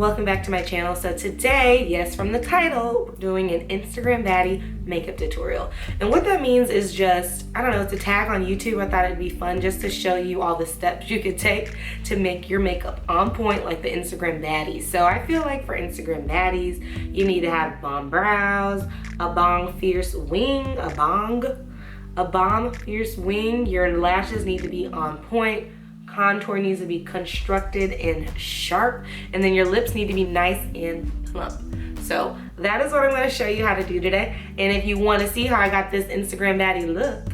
welcome back to my channel. So today, yes, from the title, we're doing an Instagram baddie makeup tutorial. And what that means is just, I don't know, it's a tag on YouTube. I thought it'd be fun just to show you all the steps you could take to make your makeup on point like the Instagram baddies. So I feel like for Instagram baddies, you need to have bomb brows, a bomb fierce wing, a bomb fierce wing. Your lashes need to be on point. Contour needs to be constructed and sharp, and then your lips need to be nice and plump. So that is what I'm going to show you how to do today. And if you want to see how I got this Instagram baddie look,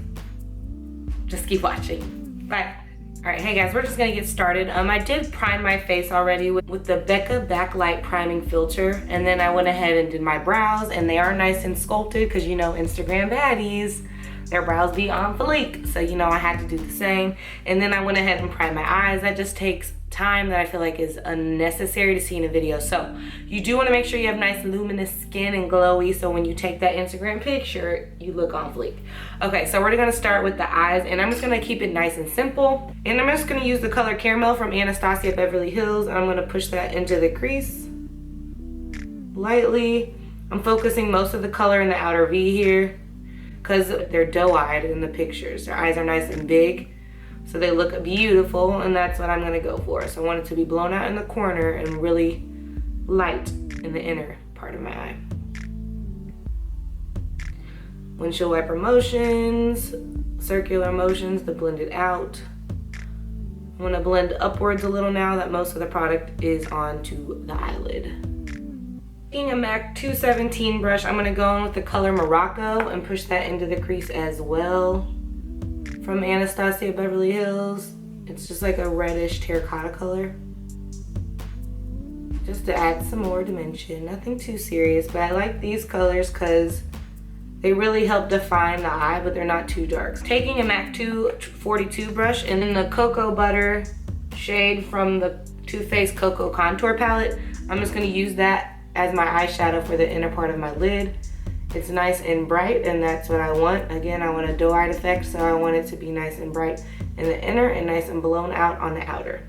just keep watching. Bye. All right, hey guys, we're just gonna get started. I did prime my face already with the BECCA Backlight priming filter, and then I went ahead and did my brows, and they are nice and sculpted because you know Instagram baddies, their brows be on fleek. So you know I had to do the same. And then I went ahead and primed my eyes. That just takes time that I feel like is unnecessary to see in a video. So you do want to make sure you have nice luminous skin and glowy, so when you take that Instagram picture, you look on fleek. Okay, so we're gonna start with the eyes, and I'm just gonna keep it nice and simple. And I'm just gonna use the color Caramel from Anastasia Beverly Hills, and I'm gonna push that into the crease lightly. I'm focusing most of the color in the outer V here because they're doe-eyed in the pictures. Their eyes are nice and big, so they look beautiful, and that's what I'm gonna go for. So I want it to be blown out in the corner and really light in the inner part of my eye. Windshield wiper motions, circular motions to blend it out. I'm gonna blend upwards a little now that most of the product is onto the eyelid. Taking a MAC 217 brush, I'm gonna go in with the color Morocco and push that into the crease as well. From Anastasia Beverly Hills. It's just like a reddish terracotta color. Just to add some more dimension, nothing too serious, but I like these colors because they really help define the eye, but they're not too dark. Taking a MAC 242 brush and then the Cocoa Butter shade from the Too Faced Cocoa Contour Palette, I'm just gonna use that as my eyeshadow for the inner part of my lid. It's nice and bright, and that's what I want. Again, I want a doe-eyed effect, so I want it to be nice and bright in the inner and nice and blown out on the outer.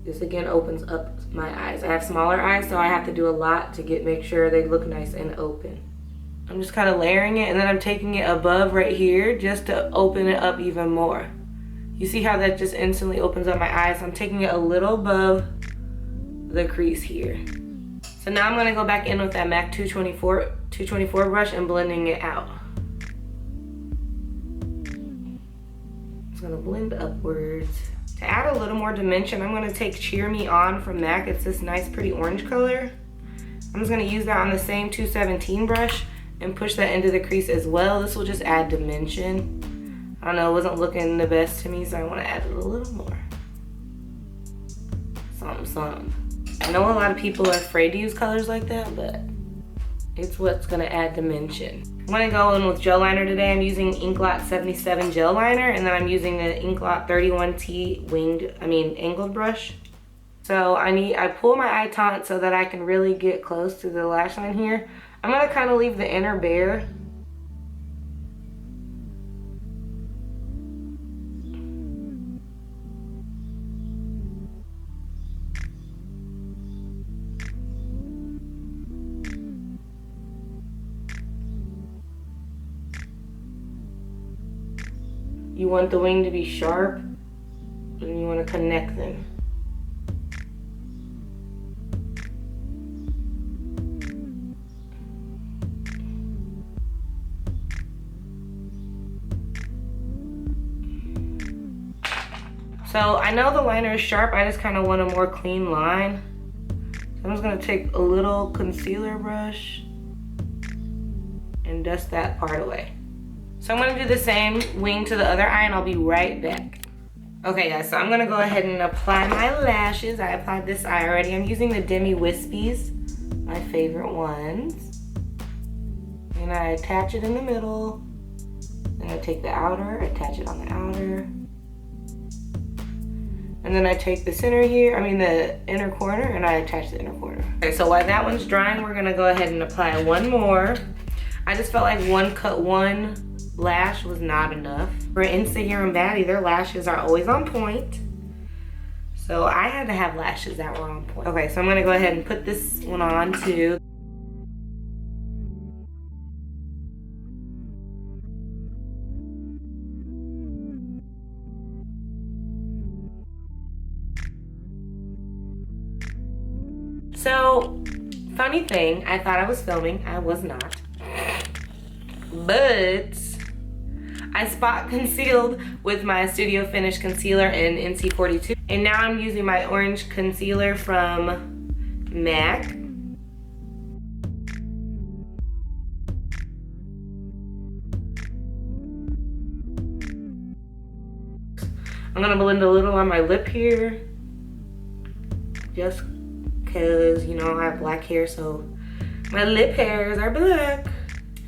This again opens up my eyes. I have smaller eyes, so I have to do a lot to make sure they look nice and open. I'm just kind of layering it, and then I'm taking it above right here just to open it up even more. You see how that just instantly opens up my eyes? I'm taking it a little above the crease here. So now I'm gonna go back in with that MAC 224 brush and blending it out. It's gonna blend upwards. To add a little more dimension, I'm gonna take Cheer Me On from MAC. It's this nice pretty orange color. I'm just gonna use that on the same 217 brush and push that into the crease as well. This will just add dimension. I don't know, it wasn't looking the best to me, so I wanna add it a little more. Something. I know a lot of people are afraid to use colors like that, but it's what's gonna add dimension. I'm gonna go in with gel liner today. I'm using Inglot 77 gel liner, and then I'm using the Inglot 31T angled brush. So I pull my eye taunt so that I can really get close to the lash line here. I'm gonna kind of leave the inner bare. You want the wing to be sharp, and you want to connect them. So I know the liner is sharp, I just kind of want a more clean line. So I'm just gonna take a little concealer brush and dust that part away. So I'm gonna do the same wing to the other eye, and I'll be right back. Okay guys, so I'm gonna go ahead and apply my lashes. I applied this eye already. I'm using the Demi Wispies, my favorite ones. And I attach it in the middle. Then I take the outer, attach it on the outer. And then I take the the inner corner, and I attach the inner corner. Okay, so while that one's drying, we're gonna go ahead and apply one more. I just felt like one lash was not enough. For Instagram baddie, their lashes are always on point. So So I had to have lashes that were on point. Okay, so I'm gonna go ahead and put this one on too. So, funny thing, I thought I was filming. I was not. But I spot concealed with my Studio Finish concealer in NC42. And now I'm using my orange concealer from MAC. I'm gonna blend a little on my lip here. Just because, you know, I have black hair, so my lip hairs are black.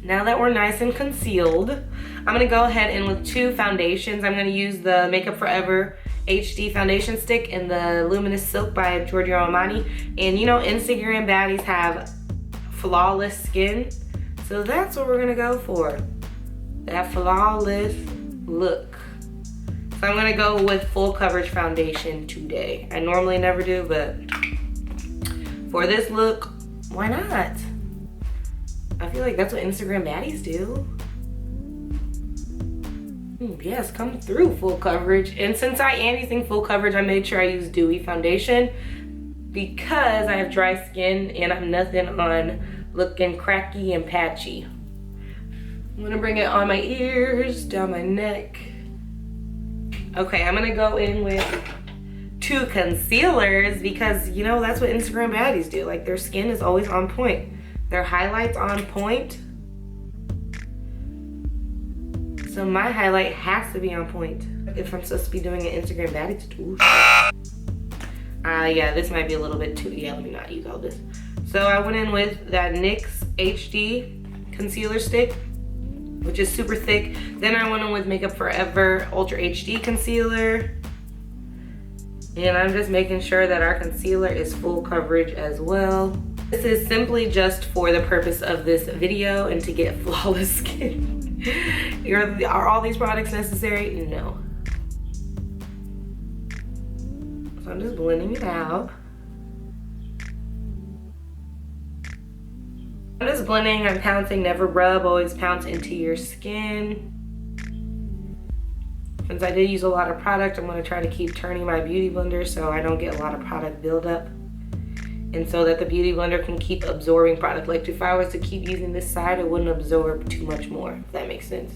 Now that we're nice and concealed, I'm gonna go ahead and with two foundations. I'm gonna use the Makeup Forever HD foundation stick and the Luminous Silk by Gorgio Armani. And you know, Instagram baddies have flawless skin, so that's what we're gonna go for. That flawless look. So I'm gonna go with full coverage foundation today. I normally never do, but for this look, why not? I feel like that's what Instagram baddies do. Yes, come through full coverage. And since I am using full coverage, I made sure I use dewy foundation because I have dry skin and I'm nothing on looking cracky and patchy. I'm gonna bring it on my ears, down my neck. Okay, I'm gonna go in with two concealers because, you know, that's what Instagram baddies do. Like, their skin is always on point. Their highlights on point. So my highlight has to be on point if I'm supposed to be doing an Instagram baddie tutorial. Yeah, this might be a little bit too, yeah, let me not use all this. So I went in with that NYX HD Concealer stick, which is super thick. Then I went in with Makeup Forever Ultra HD Concealer. And I'm just making sure that our concealer is full coverage as well. This is simply just for the purpose of this video and to get flawless skin. Are all these products necessary? No. So I'm just blending it out. I'm just blending, I'm pouncing, never rub, always pounce into your skin. Since I did use a lot of product, I'm gonna try to keep turning my beauty blender so I don't get a lot of product buildup. And so that the beauty blender can keep absorbing product. Like if I was to keep using this side, it wouldn't absorb too much more, if that makes sense.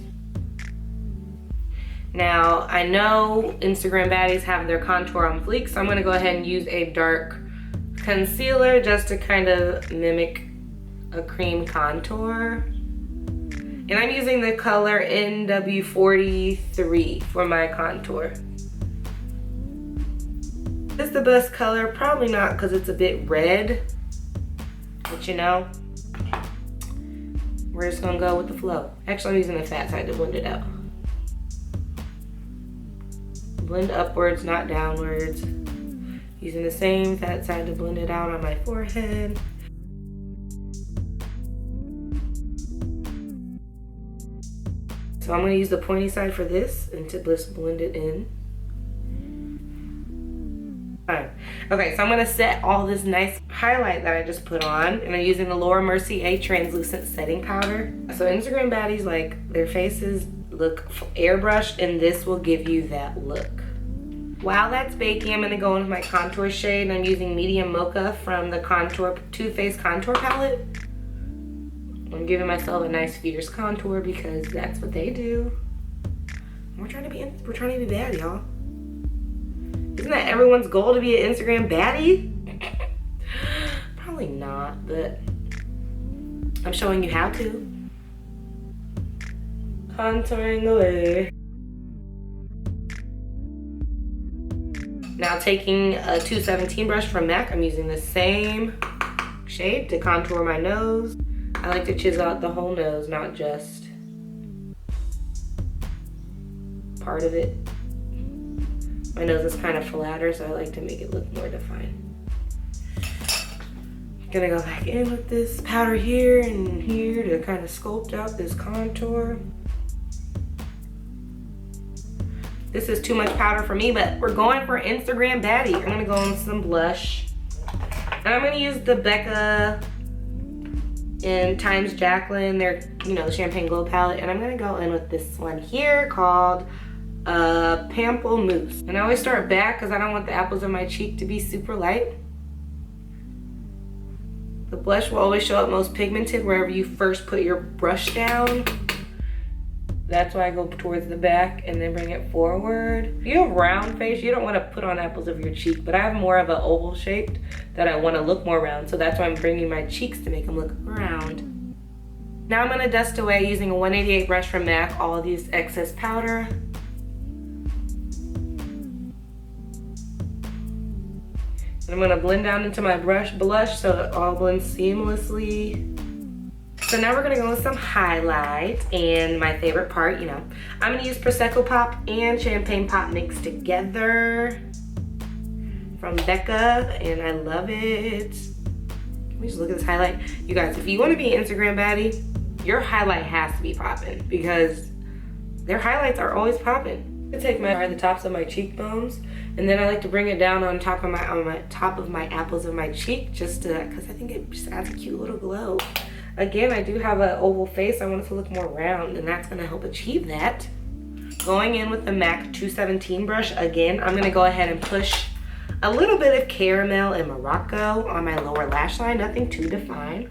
Now, I know Instagram baddies have their contour on fleek, so I'm gonna go ahead and use a dark concealer just to kind of mimic a cream contour. And I'm using the color NW43 for my contour. Is this the best color? Probably not, because it's a bit red. But you know, we're just gonna go with the flow. Actually, I'm using the fat side to blend it out. Blend upwards, not downwards. Using the same fat side to blend it out on my forehead. So I'm gonna use the pointy side for this and to just blend it in. Fine. Okay, so I'm gonna set all this nice highlight that I just put on, and I'm using the Mercier translucent setting powder. So Instagram baddies, like, their faces look airbrushed, and this will give you that look. While that's baking, I'm gonna go in with my contour shade, and I'm using Medium Mocha from the Too Faced Contour Palette. I'm giving myself a nice fierce contour because that's what they do. We're trying to be bad, y'all. Isn't that everyone's goal, to be an Instagram baddie? Probably not, but I'm showing you how to. Contouring away. Now taking a 217 brush from MAC, I'm using the same shade to contour my nose. I like to chisel out the whole nose, not just part of it. My nose is kind of flatter, so I like to make it look more defined. Gonna go back in with this powder here and here to kind of sculpt out this contour. This is too much powder for me, but we're going for Instagram Baddie. I'm gonna go on some blush. And I'm gonna use the BECCA in Times Jaclyn, their, you know, the Champagne Glow palette. And I'm gonna go in with this one here called Pample Mousse. And I always start back because I don't want the apples of my cheek to be super light. The blush will always show up most pigmented wherever you first put your brush down. That's why I go towards the back and then bring it forward. If you have round face, you don't want to put on apples of your cheek, but I have more of an oval shaped that I want to look more round, so that's why I'm bringing my cheeks to make them look round. Now I'm going to dust away using a 188 brush from MAC all these excess powder. And I'm going to blend down into my blush so it all blends seamlessly. So now we're gonna go with some highlight, and my favorite part, you know, I'm gonna use Prosecco Pop and Champagne Pop mixed together from BECCA, and I love it. Can we just look at this highlight? You guys, if you wanna be Instagram Baddie, your highlight has to be popping because their highlights are always popping. I take the tops of my cheekbones, and then I like to bring it down on top of my apples of my cheek, just to, cause I think it just adds a cute little glow. Again, I do have an oval face. I want it to look more round, and that's gonna help achieve that. Going in with the MAC 217 brush, again, I'm gonna go ahead and push a little bit of Caramel and Morocco on my lower lash line, nothing too defined.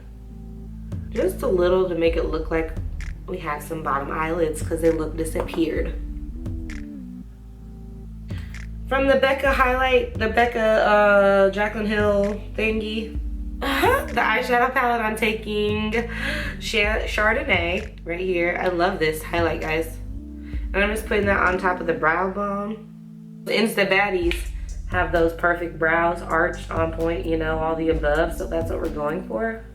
Just a little to make it look like we have some bottom eyelids because they look disappeared. From the BECCA highlight, the BECCA Jaclyn Hill thingy, the eyeshadow palette, I'm taking Chardonnay right here. I love this highlight, guys. And I'm just putting that on top of the brow bone. The Insta Baddies have those perfect brows, arched, on point, you know, all the above. So that's what we're going for.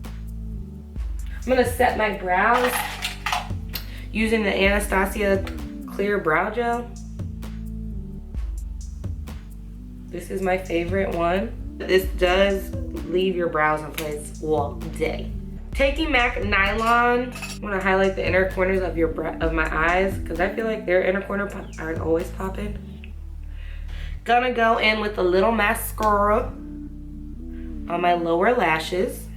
I'm gonna set my brows using the Anastasia Clear Brow Gel. This is my favorite one. This does leave your brows in place all day. Taking MAC Nylon, I'm gonna highlight the inner corners of my eyes because I feel like their inner corner aren't always popping. Gonna go in with a little mascara on my lower lashes.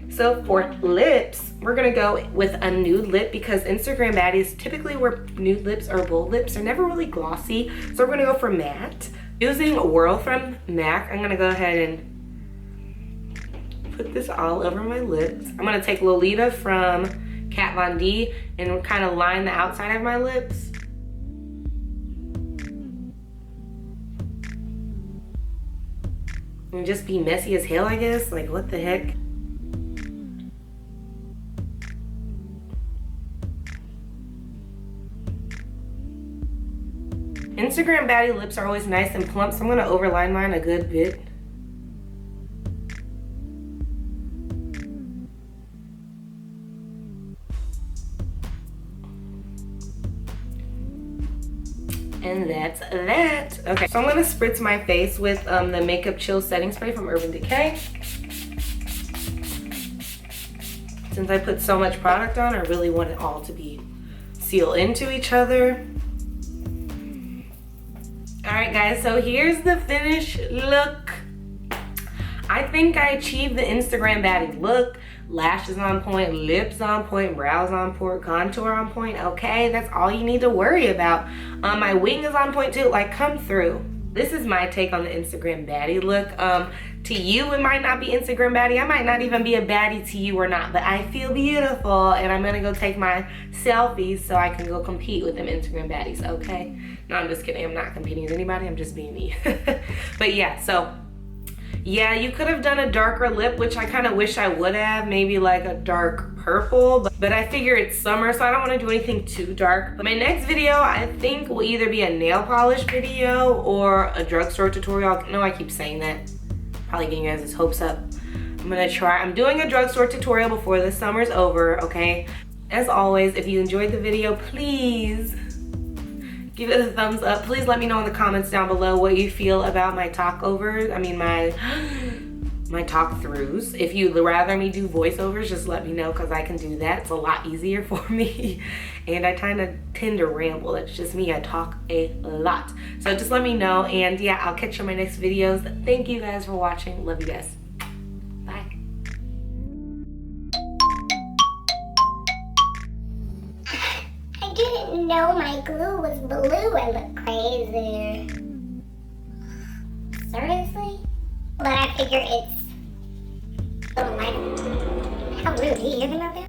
So for lips, we're gonna go with a nude lip because Instagram Baddies typically wear nude lips or bold lips. They're never really glossy. So we're gonna go for matte. Using Whirl from MAC, I'm gonna go ahead and put this all over my lips. I'm gonna take Lolita from Kat Von D and kind of line the outside of my lips. And just be messy as hell, I guess. Like, what the heck? Instagram Baddie lips are always nice and plump, so I'm gonna overline mine a good bit. And that's that. Okay, so I'm gonna spritz my face with the Makeup Chill Setting Spray from Urban Decay. Since I put so much product on, I really want it all to be seal into each other. Alright guys, so here's the finished look. I think I achieved the Instagram Baddie look. Lashes on point, lips on point, brows on point, contour on point. Okay, that's all you need to worry about. My wing is on point too, like come through. This is my take on the Instagram Baddie look. To you, it might not be Instagram Baddie. I might not even be a baddie to you or not, but I feel beautiful and I'm gonna go take my selfies so I can go compete with them Instagram Baddies, okay? No, I'm just kidding. I'm not competing with anybody. I'm just being me. But yeah, so yeah, you could have done a darker lip, which I kind of wish I would have, maybe like a dark purple, but I figure it's summer, so I don't want to do anything too dark. But my next video, I think, will either be a nail polish video or a drugstore tutorial. No, I keep saying that. Probably getting you guys' hopes up. I'm doing a drugstore tutorial before the summer's over, okay? As always, if you enjoyed the video, please give it a thumbs up. Please let me know in the comments down below what you feel about my talkovers. I mean, my talk throughs. If you'd rather me do voiceovers, just let me know, because I can do that. It's a lot easier for me. And I kind of tend to ramble. It's just me. I talk a lot. So just let me know. And yeah, I'll catch you in my next videos. Thank you guys for watching. Love you guys. Bye. I didn't know my glue was blue. I look crazy. Seriously? But I figure it's... Oh my... How rude. Do you hear them out there?